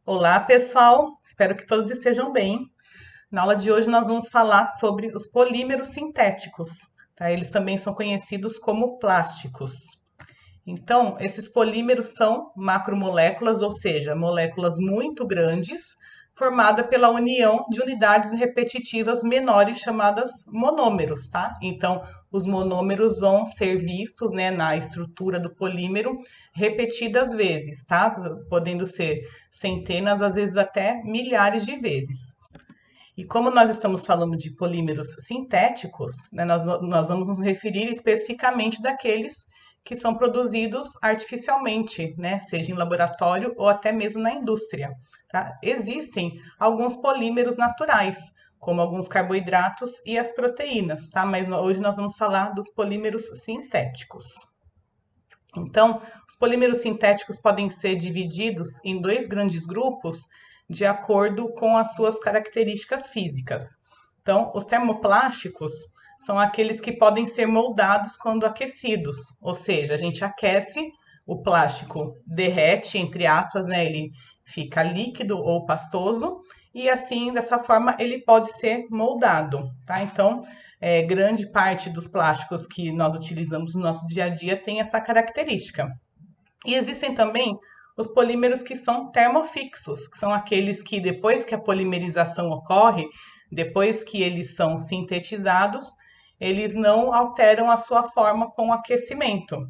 Olá, pessoal. Espero que todos estejam bem. Na aula de hoje nós vamos falar sobre os polímeros sintéticos, tá? Eles também são conhecidos como plásticos. Então, esses polímeros são macromoléculas, ou seja, moléculas muito grandes, formadas pela união de unidades repetitivas menores chamadas monômeros, tá? Então, os monômeros vão ser vistos, né, na estrutura do polímero repetidas vezes, tá? Podendo ser centenas, às vezes até milhares de vezes. E como nós estamos falando de polímeros sintéticos, né, nós vamos nos referir especificamente daqueles que são produzidos artificialmente, né, seja em laboratório ou até mesmo na indústria. Tá? Existem alguns polímeros naturais, como alguns carboidratos e as proteínas, tá? Mas hoje nós vamos falar dos polímeros sintéticos. Então, os polímeros sintéticos podem ser divididos em dois grandes grupos de acordo com as suas características físicas. Então, os termoplásticos são aqueles que podem ser moldados quando aquecidos, ou seja, a gente aquece, o plástico derrete, entre aspas, né? Ele fica líquido ou pastoso, e assim, dessa forma, ele pode ser moldado, tá? Então, grande parte dos plásticos que nós utilizamos no nosso dia a dia tem essa característica. E existem também os polímeros que são termofixos, que são aqueles que depois que a polimerização ocorre, depois que eles são sintetizados, eles não alteram a sua forma com o aquecimento.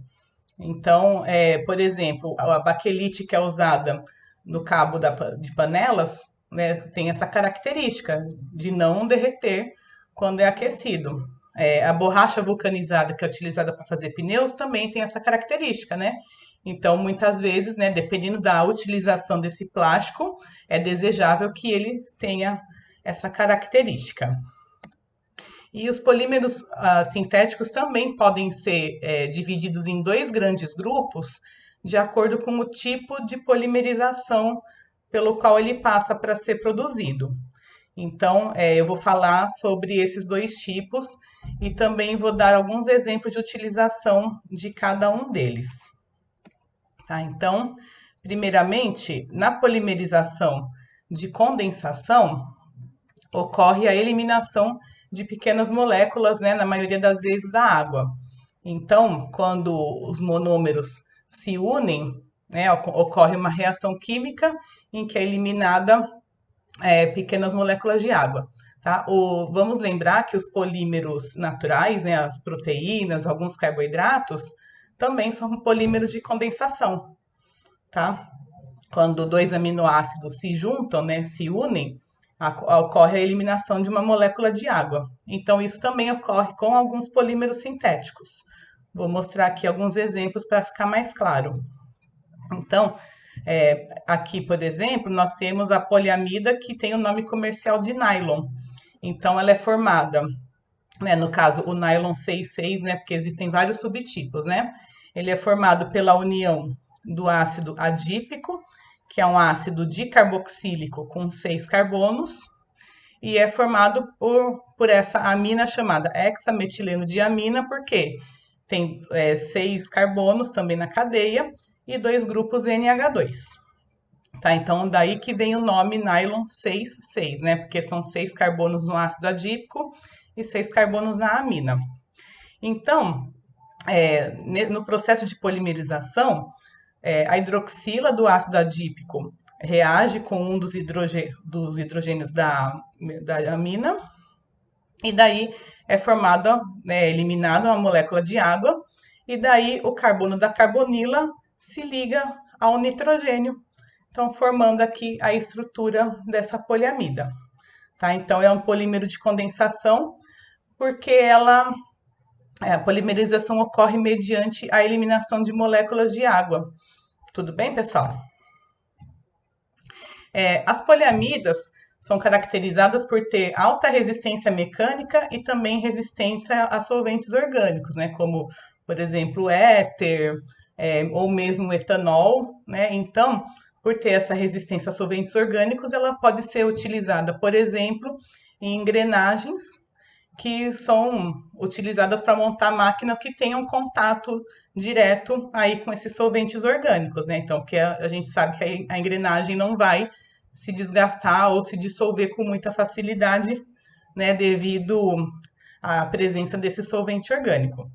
Então, por exemplo, a baquelite que é usada no cabo de panelas, né, tem essa característica de não derreter quando é aquecido. A borracha vulcanizada que é utilizada para fazer pneus também tem essa característica, né? Então, muitas vezes, né, dependendo da utilização desse plástico, é desejável que ele tenha essa característica. E os polímeros sintéticos também podem ser divididos em dois grandes grupos, de acordo com o tipo de polimerização pelo qual ele passa para ser produzido. Então, eu vou falar sobre esses dois tipos e também vou dar alguns exemplos de utilização de cada um deles. Tá? Então, primeiramente, na polimerização de condensação, ocorre a eliminação de pequenas moléculas, né, na maioria das vezes a água. Então, quando os monômeros se unem, né, ocorre uma reação química em que é eliminada pequenas moléculas de água. Tá? Vamos lembrar que os polímeros naturais, né, as proteínas, alguns carboidratos, também são polímeros de condensação. Tá? Quando dois aminoácidos se juntam, né, se unem, ocorre a eliminação de uma molécula de água. Então, isso também ocorre com alguns polímeros sintéticos. Vou mostrar aqui alguns exemplos para ficar mais claro. Então, aqui, por exemplo, nós temos a poliamida, que tem o nome comercial de nylon. Então, ela é formada, né, no caso, o nylon 6,6, né, porque existem vários subtipos, né? Ele é formado pela união do ácido adípico, que é um ácido dicarboxílico com 6 carbonos, e é formado por essa amina chamada hexametileno-diamina, porque tem 6 carbonos também na cadeia e 2 grupos NH2. Tá? Então, daí que vem o nome nylon 6,6, né? Porque são 6 carbonos no ácido adípico e 6 carbonos na amina. Então, no processo de polimerização, a hidroxila do ácido adípico reage com um dos hidrogênios da amina, e daí é formada, né, eliminada uma molécula de água, e daí o carbono da carbonila se liga ao nitrogênio, então formando aqui a estrutura dessa poliamida. Tá? Então é um polímero de condensação, porque a polimerização ocorre mediante a eliminação de moléculas de água. Tudo bem, pessoal? As poliamidas são caracterizadas por ter alta resistência mecânica e também resistência a solventes orgânicos, né? Como, por exemplo, éter, ou mesmo etanol, né? Então, por ter essa resistência a solventes orgânicos, ela pode ser utilizada, por exemplo, em engrenagens que são utilizadas para montar máquinas que tenham contato direto aí com esses solventes orgânicos, né? Então, que a gente sabe que a engrenagem não vai se desgastar ou se dissolver com muita facilidade, né, devido à presença desse solvente orgânico.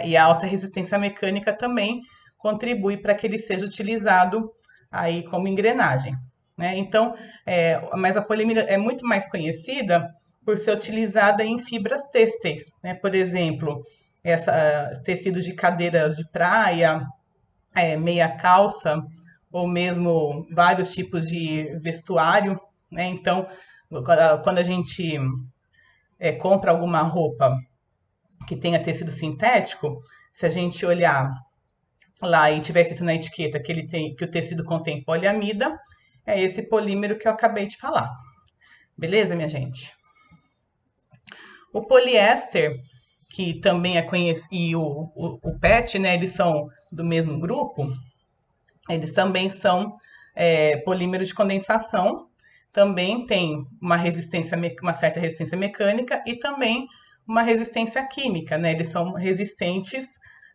E a alta resistência mecânica também contribui para que ele seja utilizado aí como engrenagem. Né? Então, mas a polimida é muito mais conhecida por ser utilizada em fibras têxteis, né? Por exemplo, tecidos de cadeiras de praia, meia calça, ou mesmo vários tipos de vestuário. Né? Então, quando a gente compra alguma roupa que tenha tecido sintético, se a gente olhar lá e tiver escrito na etiqueta que o tecido contém poliamida, é esse polímero que eu acabei de falar. Beleza, minha gente? O poliéster, que também é conhecido, e o PET, né, eles são do mesmo grupo, eles também são polímeros de condensação, também tem uma certa resistência mecânica e também uma resistência química, né? Eles são resistentes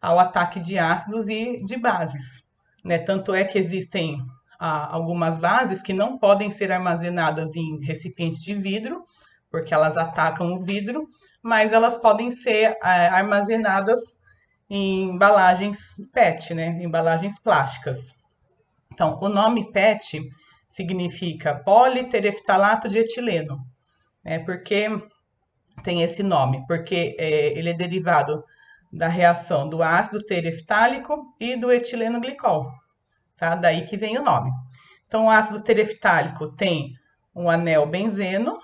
ao ataque de ácidos e de bases, né? Tanto é que existem algumas bases que não podem ser armazenadas em recipientes de vidro, porque elas atacam o vidro, mas elas podem ser armazenadas em embalagens PET, né? Embalagens plásticas. Então, o nome PET significa politereftalato de etileno, né? Porque tem esse nome, porque ele é derivado da reação do ácido tereftálico e do etileno glicol, tá? Daí que vem o nome. Então, o ácido tereftálico tem um anel benzeno,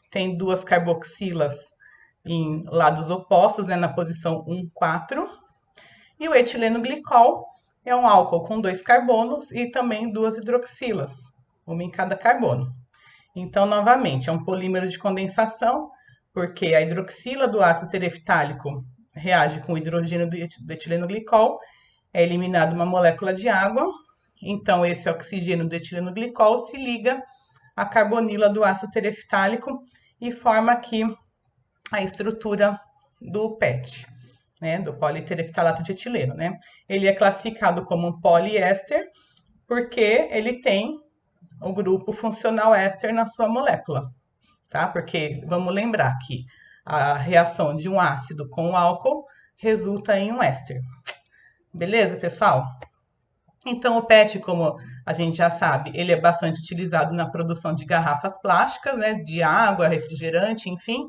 tem duas carboxilas em lados opostos, né, na posição 1, 4, e o etileno glicol é um álcool com 2 carbonos e também 2 hidroxilas, uma em cada carbono. Então, novamente, é um polímero de condensação, porque a hidroxila do ácido tereftálico reage com o hidrogênio do etileno glicol, é eliminada uma molécula de água, então esse oxigênio do etileno glicol se liga à carbonila do ácido tereftálico e forma aqui a estrutura do PET, né, do politereftalato de etileno, né? Ele é classificado como um poliéster porque ele tem o grupo funcional éster na sua molécula, tá? Porque vamos lembrar que a reação de um ácido com um álcool resulta em um éster. Beleza, pessoal? Então, o PET, como a gente já sabe, ele é bastante utilizado na produção de garrafas plásticas, né, de água, refrigerante, enfim.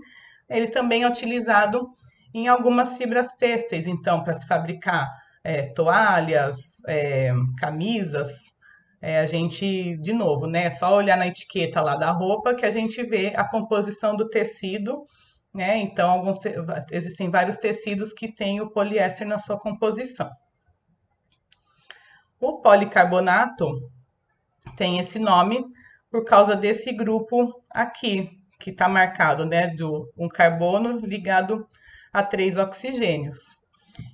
Ele também é utilizado em algumas fibras têxteis, então, para se fabricar toalhas, camisas, a gente, de novo, né, é só olhar na etiqueta lá da roupa que a gente vê a composição do tecido, né, então existem vários tecidos que têm o poliéster na sua composição. O policarbonato tem esse nome por causa desse grupo aqui, que está marcado, né, de um carbono ligado a 3 oxigênios.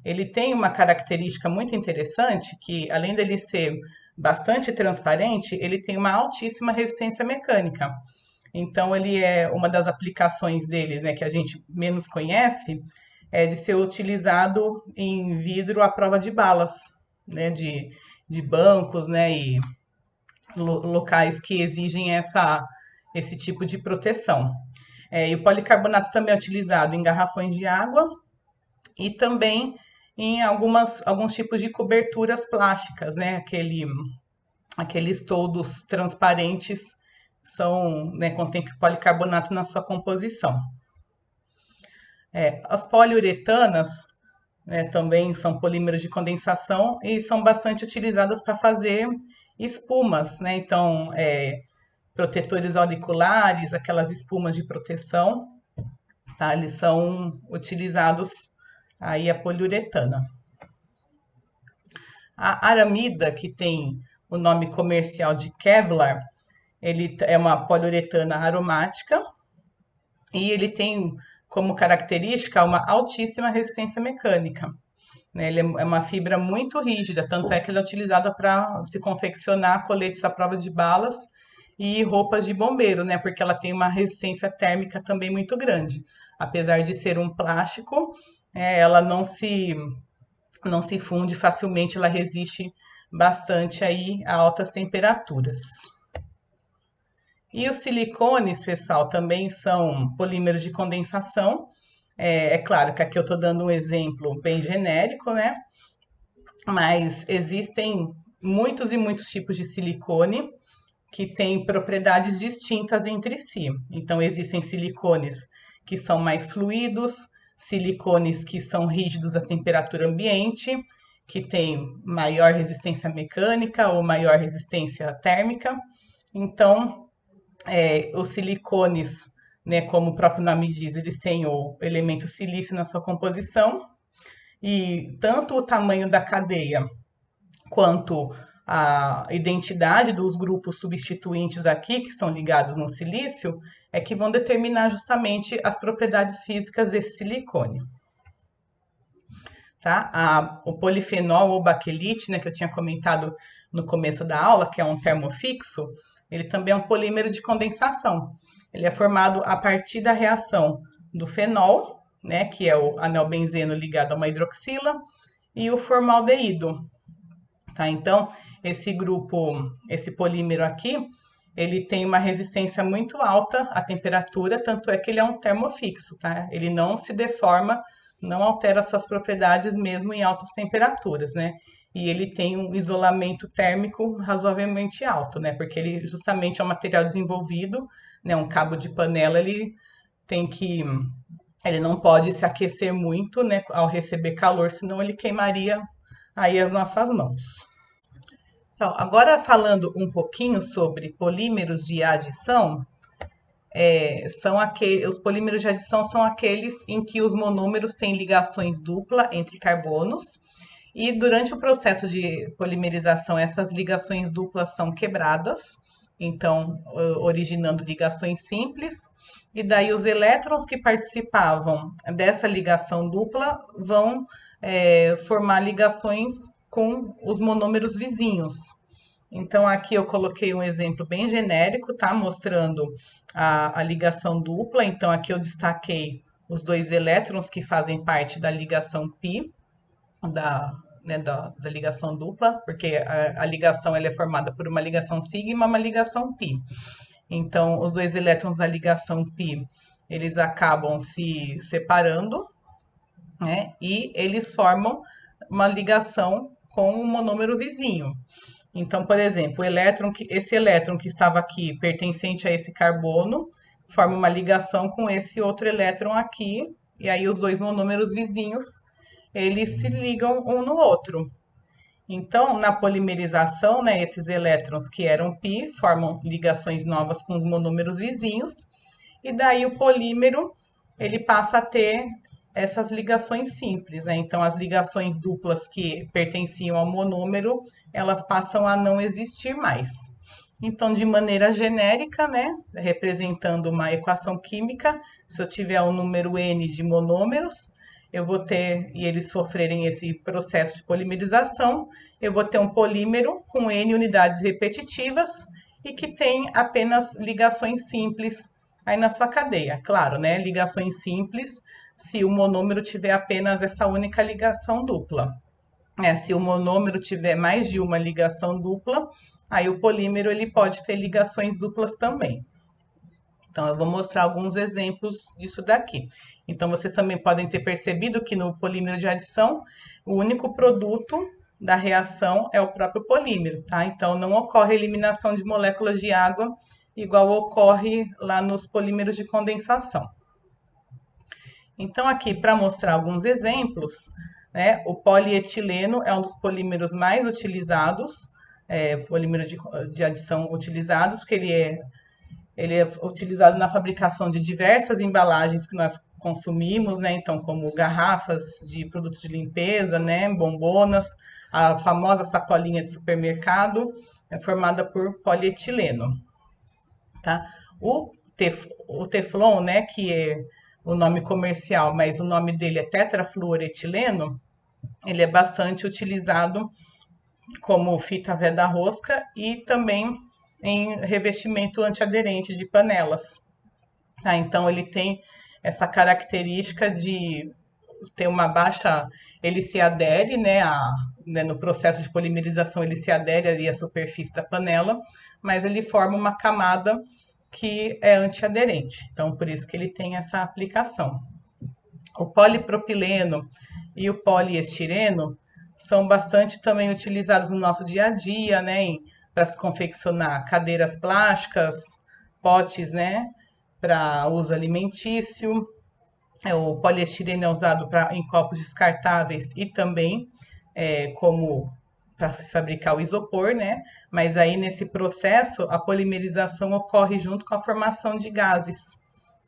Ele tem uma característica muito interessante, que além dele ser bastante transparente, ele tem uma altíssima resistência mecânica. Então, ele é uma das aplicações dele, né, que a gente menos conhece, é de ser utilizado em vidro à prova de balas, né, de bancos, né, e locais que exigem esse tipo de proteção. E o policarbonato também é utilizado em garrafões de água e também em alguns tipos de coberturas plásticas, né, aqueles toldos transparentes né, contém policarbonato na sua composição. As poliuretanas, né, também são polímeros de condensação e são bastante utilizadas para fazer espumas, né? Então, protetores auriculares, aquelas espumas de proteção, tá? Eles são utilizados aí a poliuretana. A aramida, que tem o nome comercial de Kevlar, ele é uma poliuretana aromática e ele tem como característica uma altíssima resistência mecânica. Ele é uma fibra muito rígida, tanto é que ele é utilizado para se confeccionar coletes à prova de balas e roupas de bombeiro, né? Porque ela tem uma resistência térmica também muito grande. Apesar de ser um plástico, ela não se funde facilmente, ela resiste bastante aí a altas temperaturas. E os silicones, pessoal, também são polímeros de condensação. É claro que aqui eu estou dando um exemplo bem genérico, né? Mas existem muitos e muitos tipos de silicone que têm propriedades distintas entre si. Então, existem silicones que são mais fluidos, silicones que são rígidos à temperatura ambiente, que têm maior resistência mecânica ou maior resistência térmica. Então, os silicones, né, como o próprio nome diz, eles têm o elemento silício na sua composição, e tanto o tamanho da cadeia quanto a identidade dos grupos substituintes aqui, que são ligados no silício, é que vão determinar justamente as propriedades físicas desse silicone. Tá? O polifenol ou baquelite, né, que eu tinha comentado no começo da aula, que é um termofixo, ele também é um polímero de condensação. Ele é formado a partir da reação do fenol, né, que é o anel benzeno ligado a uma hidroxila, e o formaldeído. Tá? Então, esse polímero aqui, ele tem uma resistência muito alta à temperatura, tanto é que ele é um termofixo, tá? Ele não se deforma, não altera suas propriedades mesmo em altas temperaturas, né? E ele tem um isolamento térmico razoavelmente alto, né? Porque ele justamente é um material desenvolvido, né? Um cabo de panela, ele não pode se aquecer muito, né? Ao receber calor, senão ele queimaria aí as nossas mãos. Então, agora falando um pouquinho sobre polímeros de adição, os polímeros de adição são aqueles em que os monômeros têm ligações dupla entre carbonos, e durante o processo de polimerização, essas ligações duplas são quebradas, então originando ligações simples, e daí os elétrons que participavam dessa ligação dupla vão formar ligações com os monômeros vizinhos. Então, aqui eu coloquei um exemplo bem genérico, tá? Mostrando a ligação dupla. Então, aqui eu destaquei os dois elétrons que fazem parte da ligação π, da ligação dupla, porque a ligação ela é formada por uma ligação sigma e uma ligação π. Então, os dois elétrons da ligação π, eles acabam se separando, né? E eles formam uma ligação com o monômero vizinho. Então, por exemplo, esse elétron que estava aqui, pertencente a esse carbono, forma uma ligação com esse outro elétron aqui, e aí os dois monômeros vizinhos, eles se ligam um no outro. Então, na polimerização, né, esses elétrons que eram π formam ligações novas com os monômeros vizinhos, e daí o polímero, ele passa a ter essas ligações simples, né? Então, as ligações duplas que pertenciam ao monômero, elas passam a não existir mais. Então, de maneira genérica, né, representando uma equação química, se eu tiver um número n de monômeros, eu vou ter, e eles sofrerem esse processo de polimerização, eu vou ter um polímero com n unidades repetitivas e que tem apenas ligações simples aí na sua cadeia. Claro, né, ligações simples se o monômero tiver apenas essa única ligação dupla. Se o monômero tiver mais de uma ligação dupla, aí o polímero ele pode ter ligações duplas também. Então, eu vou mostrar alguns exemplos disso daqui. Então, vocês também podem ter percebido que no polímero de adição, o único produto da reação é o próprio polímero, tá? Então, não ocorre eliminação de moléculas de água igual ocorre lá nos polímeros de condensação. Então, aqui, para mostrar alguns exemplos, né, o polietileno é um dos polímeros mais utilizados, polímero de adição utilizados, porque ele é utilizado na fabricação de diversas embalagens que nós consumimos, né? Então, como garrafas de produtos de limpeza, né? Bombonas, a famosa sacolinha de supermercado é formada por polietileno, tá? O Teflon, né? Que é o nome comercial, mas o nome dele é tetrafluoretileno, ele é bastante utilizado como fita veda-rosca e também em revestimento antiaderente de panelas. Tá? Então, ele tem essa característica de ter uma baixa... Ele se adere, né, no processo de polimerização, ele se adere ali à superfície da panela, mas ele forma uma camada que é antiaderente. Então, por isso que ele tem essa aplicação. O polipropileno e o poliestireno são bastante também utilizados no nosso dia a dia, né, para se confeccionar cadeiras plásticas, potes, né, para uso alimentício. O poliestireno é usado em copos descartáveis e também como para se fabricar o isopor, né? Mas aí nesse processo a polimerização ocorre junto com a formação de gases,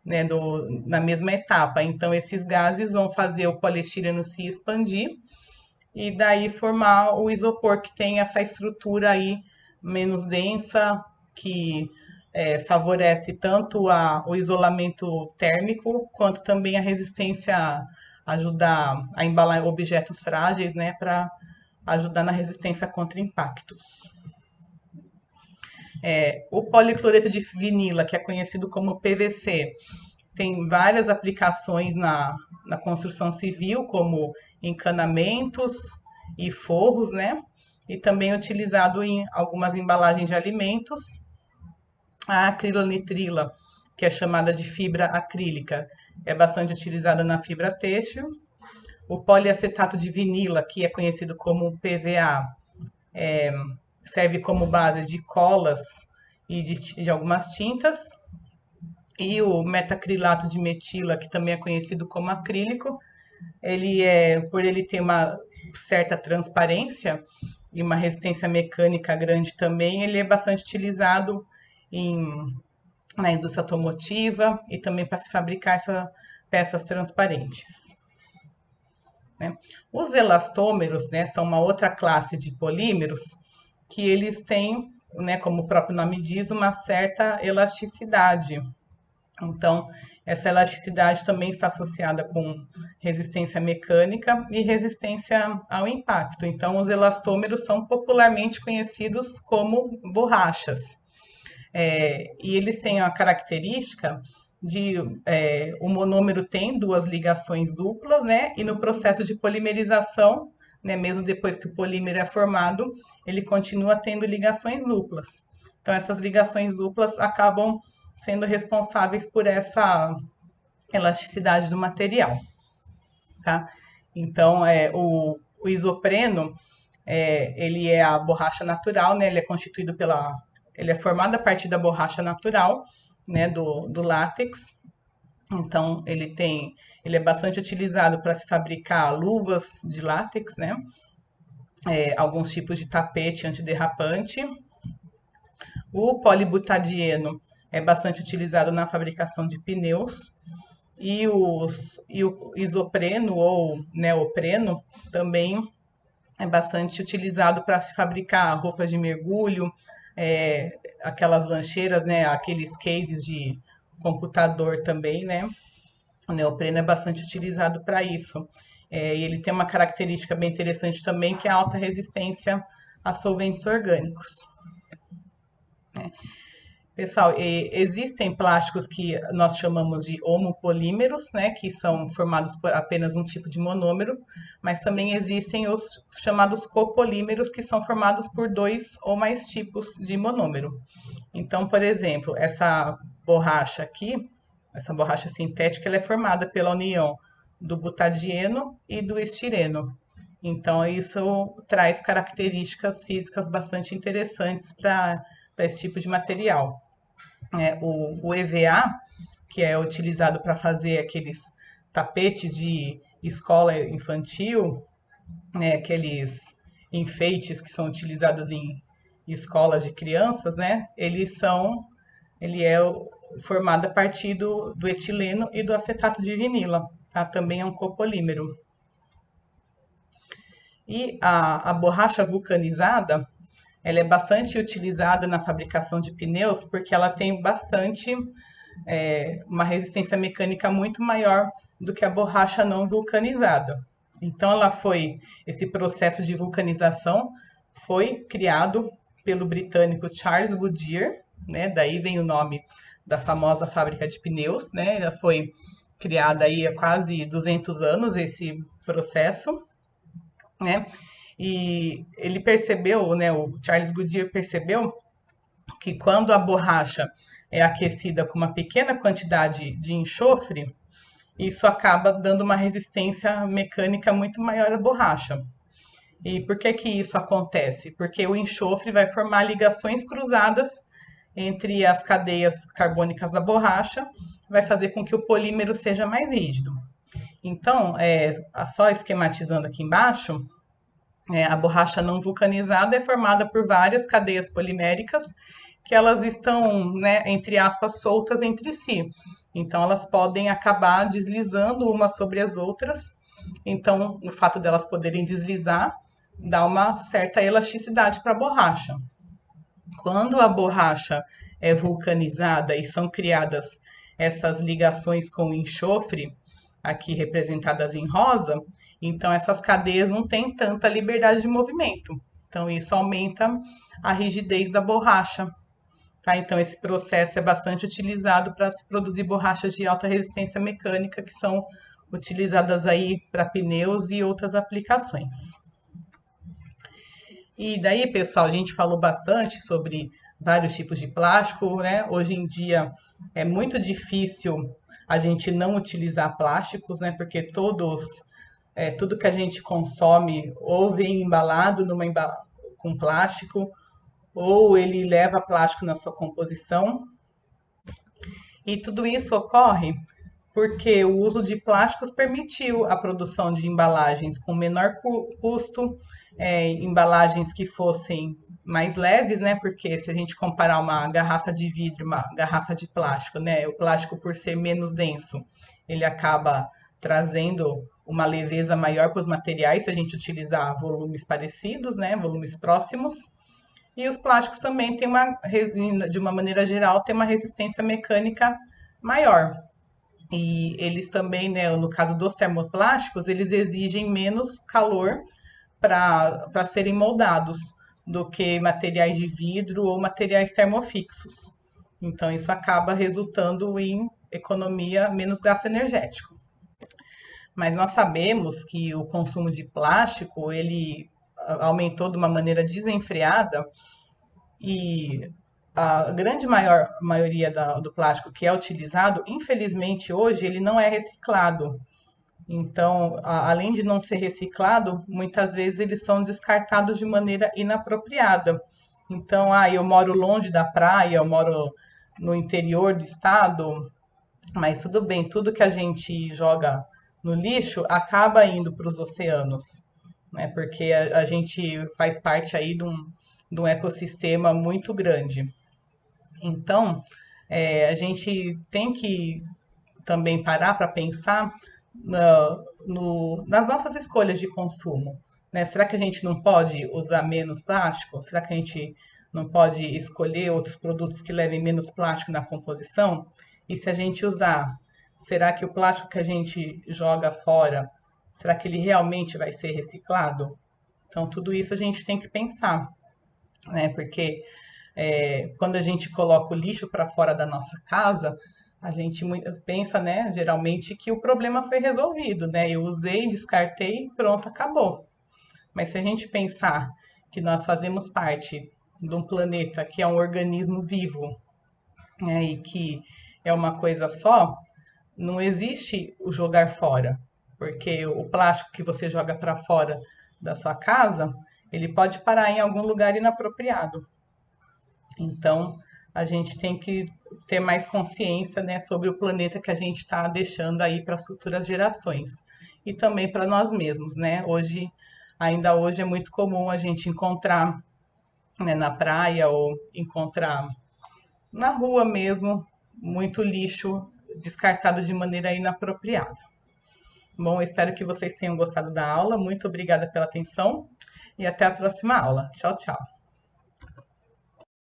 né? Na mesma etapa. Então esses gases vão fazer o poliestireno se expandir e daí formar o isopor que tem essa estrutura aí menos densa, que favorece tanto o isolamento térmico quanto também a resistência, ajudar a embalar objetos frágeis, né, para ajudar na resistência contra impactos. O policloreto de vinila, que é conhecido como PVC, tem várias aplicações na construção civil, como encanamentos e forros, né? E também utilizado em algumas embalagens de alimentos. A acrilonitrila, que é chamada de fibra acrílica, é bastante utilizada na fibra têxtil. O poliacetato de vinila, que é conhecido como PVA, serve como base de colas e de algumas tintas. E o metacrilato de metila, que também é conhecido como acrílico, por ele ter uma certa transparência e uma resistência mecânica grande também, ele é bastante utilizado na indústria automotiva e também para se fabricar essas peças transparentes. Né? Os elastômeros, né, são uma outra classe de polímeros que eles têm, né, como o próprio nome diz, uma certa elasticidade. Então, essa elasticidade também está associada com resistência mecânica e resistência ao impacto. Então, os elastômeros são popularmente conhecidos como borrachas. E eles têm a característica de o monômero tem duas ligações duplas, né? E no processo de polimerização, né, mesmo depois que o polímero é formado, ele continua tendo ligações duplas. Então, essas ligações duplas acabam sendo responsáveis por essa elasticidade do material, tá? Então, o isopreno, ele é a borracha natural, né? Ele é formado a partir da borracha natural, né? Do látex. Então, ele é bastante utilizado para se fabricar luvas de látex, né? Alguns tipos de tapete antiderrapante. O polibutadieno é bastante utilizado na fabricação de pneus. E o isopreno ou neopreno também é bastante utilizado para se fabricar roupas de mergulho, aquelas lancheiras, né, aqueles cases de computador também, né? O neopreno é bastante utilizado para isso. E ele tem uma característica bem interessante também, que é a alta resistência a solventes orgânicos. Pessoal, existem plásticos que nós chamamos de homopolímeros, né, que são formados por apenas um tipo de monômero, mas também existem os chamados copolímeros, que são formados por dois ou mais tipos de monômero. Então, por exemplo, essa borracha aqui, essa borracha sintética, ela é formada pela união do butadieno e do estireno. Então, isso traz características físicas bastante interessantes para esse tipo de material. O EVA, que é utilizado para fazer aqueles tapetes de escola infantil, né, aqueles enfeites que são utilizados em escolas de crianças, né, ele é formado a partir do etileno e do acetato de vinila, tá? Também é um copolímero. E a borracha vulcanizada, ela é bastante utilizada na fabricação de pneus porque ela tem uma resistência mecânica muito maior do que a borracha não vulcanizada. Então, esse processo de vulcanização foi criado pelo britânico Charles Goodyear, né? Daí vem o nome da famosa fábrica de pneus, né? Ela foi criada aí há quase 200 anos esse processo, né? E ele percebeu, né, o Charles Goodyear percebeu que quando a borracha é aquecida com uma pequena quantidade de enxofre, isso acaba dando uma resistência mecânica muito maior à borracha. E por que que isso acontece? Porque o enxofre vai formar ligações cruzadas entre as cadeias carbônicas da borracha, vai fazer com que o polímero seja mais rígido. Então, só esquematizando aqui embaixo, a borracha não vulcanizada é formada por várias cadeias poliméricas que elas estão, né, entre aspas, soltas entre si. Então, elas podem acabar deslizando umas sobre as outras. Então, o fato delas poderem deslizar dá uma certa elasticidade para a borracha. Quando a borracha é vulcanizada e são criadas essas ligações com o enxofre, aqui representadas em rosa, então essas cadeias não têm tanta liberdade de movimento. Então isso aumenta a rigidez da borracha. Tá? Então esse processo é bastante utilizado para se produzir borrachas de alta resistência mecânica, que são utilizadas aí para pneus e outras aplicações. E daí, pessoal, a gente falou bastante sobre vários tipos de plástico, né? Hoje em dia é muito difícil a gente não utilizar plásticos, né? Porque tudo que a gente consome ou vem embalado com plástico, ou ele leva plástico na sua composição. E tudo isso ocorre porque o uso de plásticos permitiu a produção de embalagens com menor custo, embalagens que fossem mais leves, né? Porque se a gente comparar uma garrafa de vidro, uma garrafa de plástico, né? O plástico, por ser menos denso, ele acaba trazendo uma leveza maior para os materiais se a gente utilizar volumes parecidos, né? Volumes próximos. E os plásticos também têm de uma maneira geral, têm uma resistência mecânica maior. E eles também, né, no caso dos termoplásticos, eles exigem menos calor para serem moldados do que materiais de vidro ou materiais termofixos. Então, isso acaba resultando em economia, menos gasto energético. Mas nós sabemos que o consumo de plástico, ele aumentou de uma maneira desenfreada e a grande maioria do plástico que é utilizado, infelizmente hoje, ele não é reciclado. Então, além de não ser reciclado, muitas vezes eles são descartados de maneira inapropriada. Então, eu moro longe da praia, eu moro no interior do estado, mas tudo bem, tudo que a gente joga no lixo acaba indo para os oceanos, né? Porque a gente faz parte aí de um ecossistema muito grande. Então, a gente tem que também parar para pensar nas nossas escolhas de consumo. Né? Será que a gente não pode usar menos plástico? Será que a gente não pode escolher outros produtos que levem menos plástico na composição? E se a gente usar, será que o plástico que a gente joga fora, será que ele realmente vai ser reciclado? Então, tudo isso a gente tem que pensar, né? Porque quando a gente coloca o lixo para fora da nossa casa, a gente pensa, né, geralmente, que o problema foi resolvido, né? Eu usei, descartei, pronto, acabou. Mas se a gente pensar que nós fazemos parte de um planeta que é um organismo vivo, né, e que é uma coisa só, não existe o jogar fora, porque o plástico que você joga para fora da sua casa, ele pode parar em algum lugar inapropriado. Então, a gente tem que ter mais consciência, né, sobre o planeta que a gente está deixando aí para as futuras gerações e também para nós mesmos, né? Ainda hoje é muito comum a gente encontrar, né, na praia ou encontrar na rua mesmo muito lixo descartado de maneira inapropriada. Bom, eu espero que vocês tenham gostado da aula. Muito obrigada pela atenção e até a próxima aula. Tchau, tchau.